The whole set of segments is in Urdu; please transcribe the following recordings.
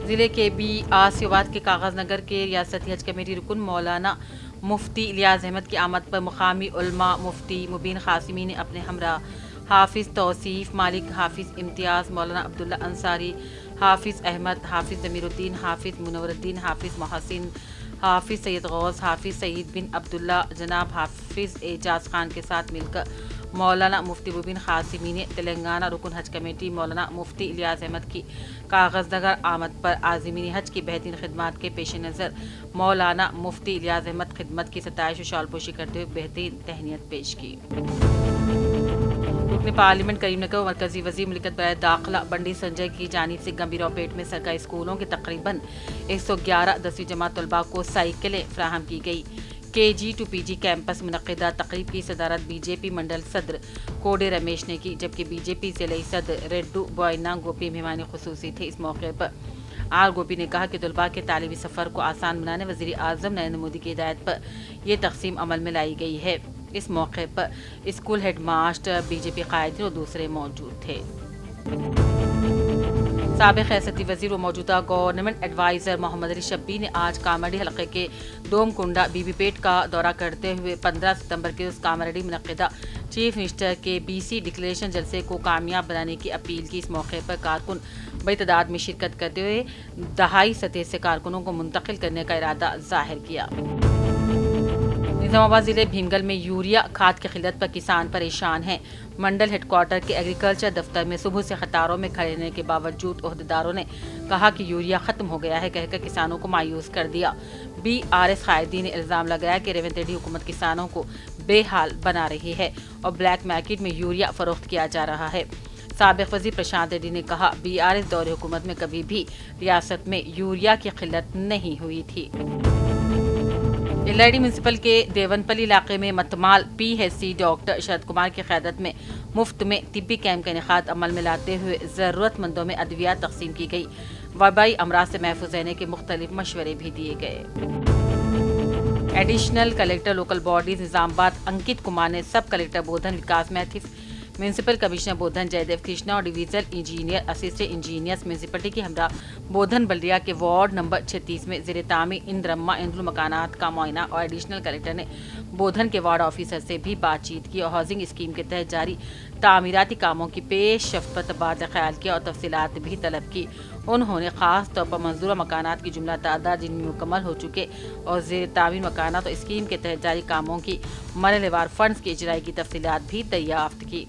ضلع کے BR کے کاغذ نگر کے ریاستی حج کمیٹی رکن مولانا مفتی الیاس احمد کی آمد پر مقامی علماء مفتی مبین قاسمی نے اپنے ہمراہ حافظ توصیف مالک، حافظ امتیاز، مولانا عبداللہ انصاری، حافظ احمد، حافظ ضمیر الدین، حافظ منور الدین، حافظ محسن، حافظ سید غوث، حافظ سعید بن عبداللہ، جناب حافظ اعجاز خان کے ساتھ مل کر مولانا مفتی مبین قاسمی نے تلنگانہ رکن حج کمیٹی مولانا مفتی الیاس احمد کی کاغذ نگر آمد پر عازمین حج کی بہترین خدمات کے پیش نظر مولانا مفتی الیاس احمد خدمت کی ستائش و شال پوشی کرتے ہوئے بہترین تہنیت پیش کی۔ رکن پارلیمنٹ کریم نگر و مرکزی وزیر مملکت برائے داخلہ بنڈی سنجے کی جانب سے گمبھیراؤ پیٹ میں سرکاری اسکولوں کے تقریباً 111 10ویں جماعت طلباء کو سائیکلیں فراہم کی گئی۔ KG to PG کیمپس منعقدہ تقریب کی صدارت BJP منڈل صدر کوڈے رمیش نے کی، جبکہ BJP ضلعی صدر ریڈو بوائنا گوپی مہمان خصوصی تھے۔ اس موقع پر گوپی نے کہا کہ طلباء کے تعلیمی سفر کو آسان بنانے وزیر اعظم نریندر مودی کی ہدایت پر یہ تقسیم عمل میں لائی گئی ہے۔ اس موقع پر اسکول ہیڈ ماسٹر، BJP قائدین اور دوسرے موجود تھے۔ سابق ریاستی وزیر و موجودہ گورنمنٹ ایڈوائزر محمد علی شبیر نے آج کامرڈی حلقے کے دوم کنڈا بی بی پیٹ کا دورہ کرتے ہوئے 15 ستمبر کے روز کامرڈی منعقدہ چیف منسٹر کے BC ڈکلیریشن جلسے کو کامیاب بنانے کی اپیل کی۔ اس موقع پر کارکن بڑی تعداد میں شرکت کرتے ہوئے دہائی سطح سے کارکنوں کو منتقل کرنے کا ارادہ ظاہر کیا۔ نظام آباد ضلع بھیمگل میں یوریا کھاد کی قلت پر کسان پریشان ہیں۔ منڈل ہیڈ کوارٹر کے ایگریکلچر دفتر میں صبح سے قطاروں میں کھڑے رہنے کے باوجود عہدیداروں نے کہا کہ یوریا ختم ہو گیا ہے کہہ کر کسانوں کو مایوس کر دیا۔ BRS قائدین نے الزام لگایا کہ ریونت ریڈی حکومت کسانوں کو بے حال بنا رہی ہے اور بلیک مارکیٹ میں یوریا فروخت کیا جا رہا ہے۔ سابق وزیر پرشانت ریڈی نے کہا BRS دور حکومت میں کبھی بھی ریاست میں یوریا کی قلت نہیں ہوئی تھی۔ LID میونسپل کے دیون پلی علاقے میں متمال PHC ڈاکٹر شرد کمار کی قیادت میں مفت میں طبی کیمپ کا انعقاد عمل میں لاتے ہوئے ضرورت مندوں میں ادویات تقسیم کی گئی۔ وبائی امراض سے محفوظ رہنے کے مختلف مشورے بھی دیے گئے۔ ایڈیشنل کلیکٹر لوکل باڈیز نظام آباد انکت کمار نے سب کلیکٹر بودھن وکاس میتھس، میونسپل کمشنر بودھن جے دیو کرشنا اور divisional engineer assistant engineers municipality کی ہمراہ بودھن بلدیہ کے وارڈ نمبر 36 میں زیر تعمیر اندرما اندر مکانات کا معائنہ اور ایڈیشنل کلیکٹر نے بودھن کے وارڈ آفیسر سے بھی بات چیت کی اور ہاؤسنگ اسکیم کے تحت جاری تعمیراتی کاموں کی پیش رفت پر تبادلہ خیال کیا اور تفصیلات بھی طلب کی۔ انہوں نے خاص طور پر منظورہ مکانات کی جملہ تعداد جن میں مکمل ہو چکے اور زیر تعمیر مکانات اور اسکیم کے تحت جاری کاموں کی مرحلہ وار فنڈز کی اجرائی کی تفصیلات بھی دریافت کی۔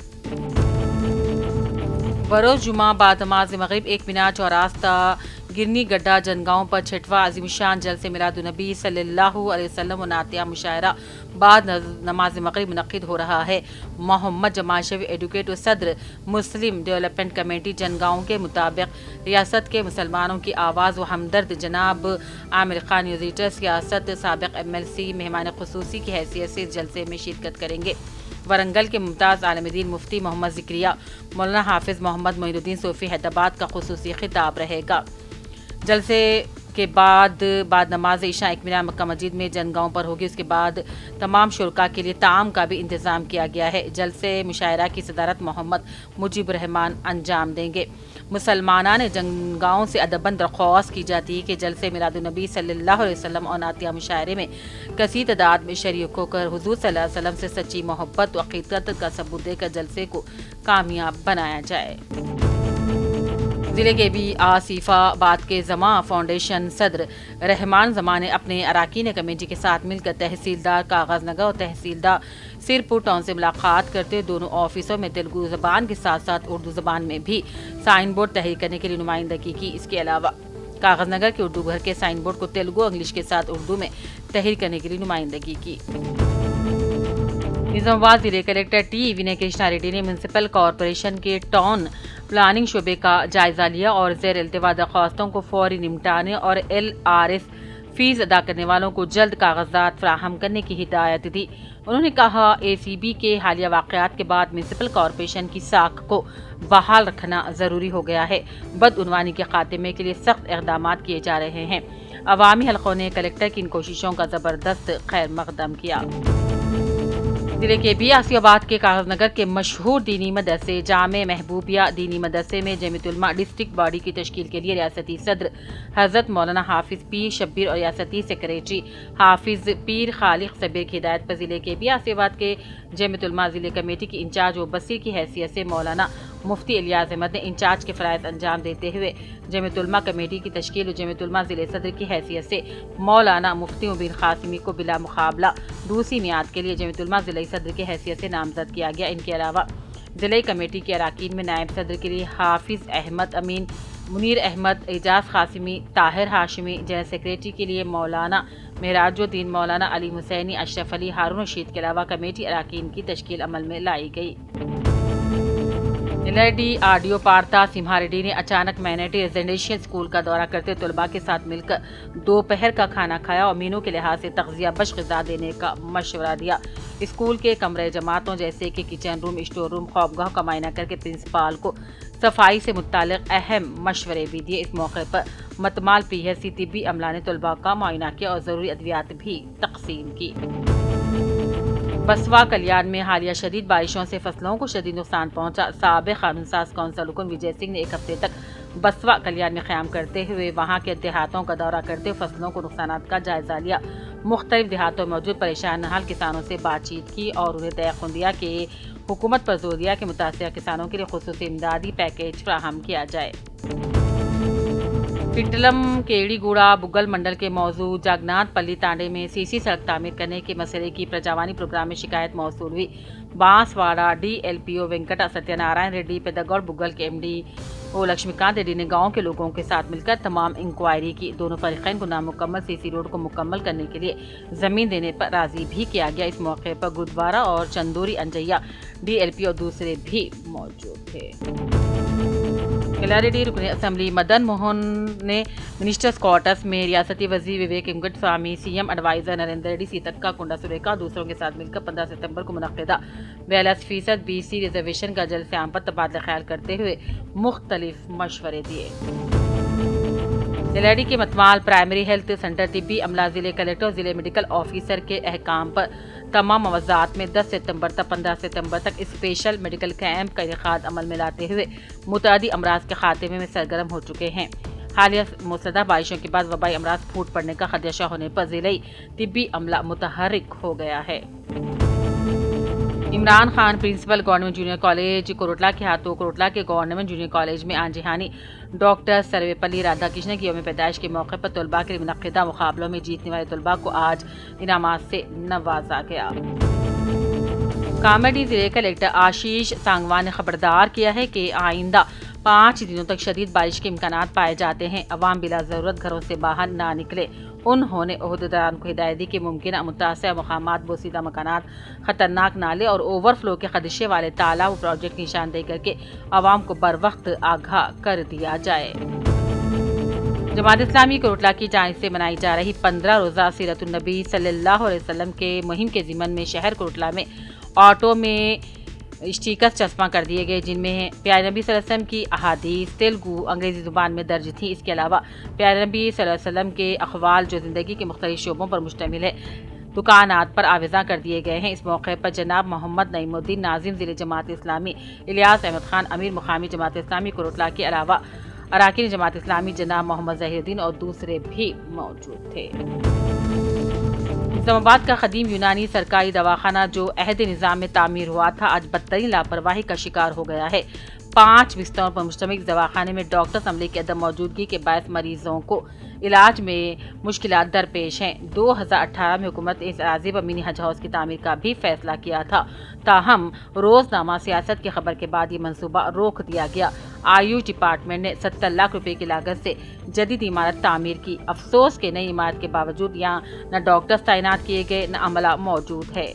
بروز جمعہ بعد نماز مغرب ایک مینار چوراستہ گرنی گڈھا جنگاؤں پر چھٹواں عظیم الشان جلسہ میلاد النبی صلی اللہ علیہ وسلم و نعتیہ مشاعرہ بعد نماز مغرب منعقد ہو رہا ہے۔ محمد جمال شفیع ایڈوکیٹ و صدر مسلم ڈیولپمنٹ کمیٹی جنگاؤں کے مطابق ریاست کے مسلمانوں کی آواز و ہمدرد جناب عامر خان وزیر سیاست سابق MLC مہمان خصوصی کی حیثیت سے اس جلسے میں شرکت کریں گے۔ ورنگل کے ممتاز عالم دین مفتی محمد ذکریہ مولانا حافظ محمد معین الدین صوفی حیدرآباد کا خصوصی خطاب رہے گا۔ جلسے کے بعد نماز عشاء ایک مینار مکہ مسجد میں جنگاؤں پر ہوگی۔ اس کے بعد تمام شرکاء کے لیے طعام کا بھی انتظام کیا گیا ہے۔ جلسے مشاعرہ کی صدارت محمد مجیب الرحمان انجام دیں گے۔ مسلمانان جنگاؤں سے ادباً درخواست کی جاتی ہے کہ جلسے میلاد النبی صلی اللہ علیہ وسلم اور نعتیہ مشاعرے میں کثیر تعداد میں شریک ہو کر حضور صلی اللہ علیہ وسلم سے سچی محبت و عقیدت کا ثبوت دے کر جلسے کو کامیاب بنایا جائے۔ ضلع کے آصف آباد کے زماں فاؤنڈیشن صدر رحمان زماں نے اپنے اراکین کمیٹی کے ساتھ مل کر تحصیلدار کاغذ نگر اور تحصیلدار سرپور ٹاؤن سے ملاقات کرتے دونوں آفسوں میں تیلگو زبان کے ساتھ ساتھ اردو زبان میں بھی سائن بورڈ تحریر کرنے کے لیے نمائندگی کی۔ اس کے علاوہ کاغذ نگر کے اردو گھر کے سائن بورڈ کو تیلگو اور انگلش کے ساتھ اردو میں تحریر کرنے کے لیے نمائندگی کی۔ نظام آباد ضلع کلیکٹر ٹی ونے کرشنا ریڈی نے میونسپل کارپوریشن کے ٹاؤن پلاننگ شعبے کا جائزہ لیا اور زیر التوا درخواستوں کو فوری نمٹانے اور LRS فیس ادا کرنے والوں کو جلد کاغذات فراہم کرنے کی ہدایت دی۔ انہوں نے کہا ACB کے حالیہ واقعات کے بعد میونسپل کارپوریشن کی ساکھ کو بحال رکھنا ضروری ہو گیا ہے۔ بدعنوانی کے خاتمے کے لیے سخت اقدامات کیے جا رہے ہیں۔ عوامی حلقوں نے کلیکٹر کی ان کوششوں کا زبردست خیر مقدم کیا۔ ضلع کے بی آسیاباد کے کاغذ نگر کے مشہور دینی مدرسے جامع محبوبیہ دینی مدرسے میں جمعیت علماء ڈسٹرکٹ باڈی کی تشکیل کے لیے ریاستی صدر حضرت مولانا حافظ پیر شبیر اور ریاستی سیکریٹری حافظ پیر خالق صبیر کی ہدایت پر ضلع کے بی آسیاباد کے جمعیت علماء ضلع کمیٹی کی انچارج و بصیر کی حیثیت سے مولانا مفتی الیاس احمد نے انچارج کے فرائض انجام دیتے ہوئے جمعیت علماء کمیٹی کی تشکیل و جمعیت علماء ضلع صدر کی حیثیت سے مولانا مفتی مبین قاسمی کو بلا مقابلہ دوسری میعاد کے لیے جمعیت علماء ضلع صدر کی حیثیت سے نامزد کیا گیا۔ ان کے علاوہ ضلعی کمیٹی کے اراکین میں نائب صدر کے لیے حافظ احمد امین، منیر احمد، اعجاز قاسمی، طاہر ہاشمی، جنرل سیکریٹری کے لیے مولانا معراج الدین، مولانا علی حسینی، اشرف علی، ہارون رشید کے علاوہ کمیٹی اراکین کی تشکیل عمل میں لائی گئی۔ LRD RDO پارتا سمہا ریڈی نے اچانک مائنرٹی ریزیڈینشیل اسکول کا دورہ کرتے طلباء کے ساتھ مل کر دوپہر کا کھانا کھایا اور امینوں کے لحاظ سے تغذیہ بخش غذا دینے کا مشورہ دیا۔ اسکول کے کمرے جماعتوں جیسے کہ کچن روم، اسٹور روم، خوابگاہ کا معائنہ کر کے پرنسپال کو صفائی سے متعلق اہم مشورے بھی دیے۔ اس موقع پر متمال PHC طبی عملہ نے طلباء کا معائنہ کیا اور ضروری ادویات بھی تقسیم کی۔ بسوا کلیان میں حالیہ شدید بارشوں سے فصلوں کو شدید نقصان پہنچا۔ سابق قانون ساز کونسل رکن وجے سنگھ نے ایک ہفتے تک بسوا کلیان میں قیام کرتے ہوئے وہاں کے دیہاتوں کا دورہ کرتے ہوئے فصلوں کو نقصانات کا جائزہ لیا۔ مختلف دیہاتوں میں موجود پریشان حال کسانوں سے بات چیت کی اور انہیں تیقن دیا کہ حکومت پر زور دیا کہ متاثرہ کسانوں کے لیے خصوصی امدادی پیکیج فراہم کیا جائے۔ پنٹلم کیڑی گوڑا بگل منڈل کے موضوع جگناتھ پلی تانڈے میں CC سڑک تعمیر کرنے کے مسئلے کی پرجاوانی پروگرام میں شکایت موصول ہوئی۔ بانسواڑہ DLPO وینکٹا ستیہ نارائن ریڈی، پیداگوڑ بگل کے MDO لکشمی کانت ریڈی نے گاؤں کے لوگوں کے ساتھ مل کر تمام انکوائری کی۔ دونوں فریقین کو نامکمل CC روڈ کو مکمل کرنے کے لیے زمین دینے پر راضی بھی کیا گیا۔ اس موقع پر گردوارہ اور چندوری انجیا DLPO اور دوسرے بھی موجود تھے۔ LRD رکن اسمبلی مدن موہن نے منسٹرز کوارٹرز میں ریاستی وزیر وویک وینکٹ سوامی، CM ایڈوائزر نریندر ریڈی، سیتکا کنڈا سریکا اور دوسروں کے ساتھ مل کر 15 ستمبر کو منعقدہ 42% BC ریزرویشن کا جلسہ عام پر تبادلہ خیال کرتے ہوئے مختلف مشورے دیے۔ LRD کے متمال پرائمری ہیلتھ سینٹر طبی عملہ ضلع کلکٹر اور ضلع میڈیکل آفیسر کے احکام پر تمام موضوعات میں 10 ستمبر تا 15 ستمبر تک اسپیشل میڈیکل کیمپ کا انعقاد عمل میں لاتے ہوئے متعدی امراض کے خاتمے میں سرگرم ہو چکے ہیں۔ حالیہ موسلادھار بارشوں کے بعد وبائی امراض پھوٹ پڑنے کا خدشہ ہونے پر ضلعی طبی عملہ متحرک ہو گیا ہے۔ Imran Khan principal government junior college Korutla کے ہاتھوں کوروٹلا کے گورنمنٹ جونیئر کالج میں آن جہانی ڈاکٹر سروے پلی رادھا کرشن کی یوم پیدائش کے موقع پر طلباء کے منعقدہ مقابلوں میں جیتنے والے طلباء کو آج انعامات سے نوازا گیا۔ کامیڈی ضلع کلکٹر آشیش سانگوان نے خبردار کیا ہے کہ آئندہ 5 دنوں تک شدید بارش کے امکانات پائے جاتے ہیں، عوام بلا ضرورت گھروں سے باہر نہ نکلے۔ انہوں نے عہدیداران کو ہدایت دی کہ ممکنہ متاثرہ مقامات، بوسیدہ مکانات، خطرناک نالے اور اوور فلو کے خدشے والے تالاب و پروجیکٹ نشاندہی کر کے عوام کو بروقت آگاہ کر دیا جائے۔ جماعت اسلامی کوروٹلا کی جانب سے منائی جا رہی 15 روزہ سیرت النبی صلی اللہ علیہ وسلم کے مہم کے ضمن میں شہر کوروٹلا میں آٹو میں اسٹیکرز چسپاں کر دیے گئے، جن میں پیارے نبی صلی اللہ علیہ وسلم کی احادیث تیلگو انگریزی زبان میں درج تھیں۔ اس کے علاوہ پیارے نبی صلی اللہ علیہ وسلم کے اقوال جو زندگی کے مختلف شعبوں پر مشتمل ہے دکانات پر آویزاں کر دیے گئے ہیں۔ اس موقع پر جناب محمد نعیم الدین ناظم ضلع جماعت اسلامی، الیاس احمد خان امیر مقامی جماعت اسلامی کوروٹلا کے علاوہ اراکین جماعت اسلامی جناب محمد ظہیر الدین اور دوسرے بھی موجود تھے۔ اسلام آباد کا قدیم یونانی سرکاری دواخانہ جو عہد نظام میں تعمیر ہوا تھا آج بدترین لاپرواہی کا شکار ہو گیا ہے۔ 5 بستروں پر مشتمل دواخانے میں ڈاکٹر عملے کی عدم موجودگی کے باعث مریضوں کو علاج میں مشکلات درپیش ہیں۔ 2018 میں حکومت نے اس اراضی پر منی حج ہاؤس کی تعمیر کا بھی فیصلہ کیا تھا، تاہم روزنامہ سیاست کی خبر کے بعد یہ منصوبہ روک دیا گیا۔ آیوش ڈپارٹمنٹ نے 70 لاکھ روپے کی لاگت سے جدید عمارت تعمیر کی۔ افسوس کہ نئی عمارت کے باوجود یہاں نہ ڈاکٹرز تعینات کیے گئے نہ عملہ موجود ہے۔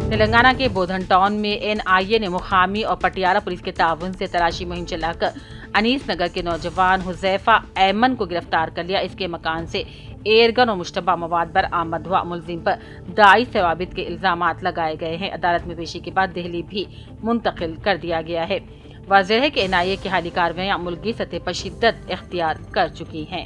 تلنگانہ کے بودھن ٹاؤن میں NIA نے مقامی اور پٹیالہ پولیس کے تعاون سے تلاشی مہم چلا کر انیس نگر کے نوجوان حذیفہ ایمن کو گرفتار کر لیا۔ اس کے مکان سے ایئرگن اور مشتبہ مواد برآمد ہوا۔ ملزم پر داعش ثوابت کے الزامات لگائے گئے ہیں۔ عدالت میں پیشی کے بعد دہلی بھی منتقل کر دیا گیا ہے۔ واضح ہے کہ NIA کی حالی کارروائیاں ملکی سطح پر شدت اختیار کر چکی ہیں۔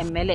MLA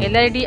LRD